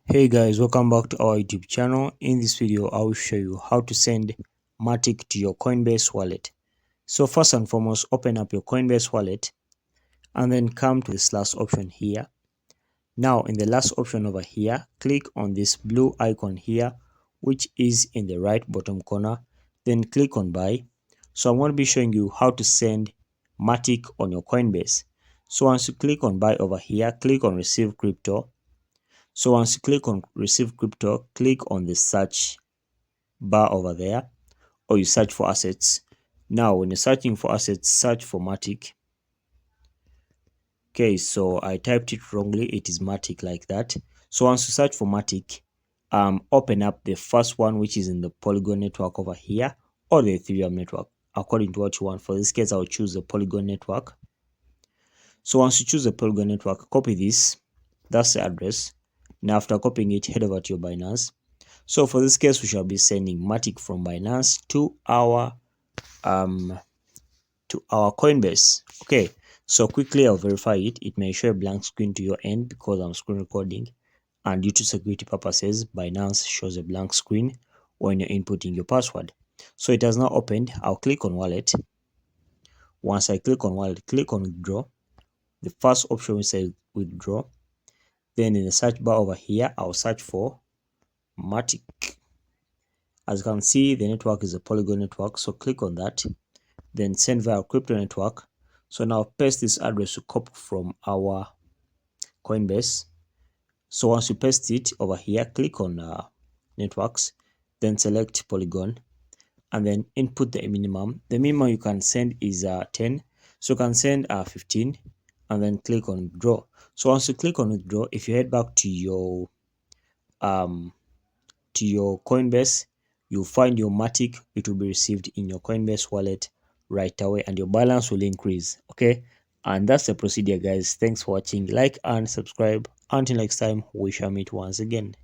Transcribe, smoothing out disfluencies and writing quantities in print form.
Hey guys, welcome back to our YouTube channel. In this video I will show you how to send Matic to your Coinbase wallet. So first and foremost, open up your Coinbase wallet and then come to this last option here. Now in the last option over here, click on this blue icon here, which is in the right bottom corner, then click on buy. So I'm going to be showing you how to send Matic on your Coinbase. So once you click on buy over here, click on receive crypto. So once you click on receive crypto, click on the search bar over there, or you search for assets. Now when you're searching for assets, search for Matic. Okay, so I typed it wrongly, it is Matic like that. So once you search for Matic, open up the first one, which is in the Polygon network over here, or the Ethereum network, according to what you want. For this case, I'll choose the Polygon network. So once you choose the Polygon network, copy this, that's the address. Now after copying it, head over to your Binance. So for this case, we shall be sending Matic from Binance to our Coinbase. Okay, so quickly I'll verify it. It may show a blank screen to your end because I'm screen recording, and due to security purposes, Binance shows a blank screen when you're inputting your password. So it has now opened. I'll click on wallet. Once I click on wallet, click on withdraw. The first option will say withdraw. Then in the search bar over here, I'll search for Matic. As you can see, the network is a Polygon network, so click on that. Then send via crypto network. So now paste this address to copy from our Coinbase. So once you paste it over here, click on networks, then select Polygon, and then input the minimum. The minimum you can send is 10, so you can send 15, and then click on withdraw. So once you click on withdraw, if you head back to your Coinbase, you'll find your Matic. It will be received in your Coinbase wallet right away, and your balance will increase. Okay, and that's the procedure, guys. Thanks for watching. Like and subscribe. Until next time, we shall meet once again.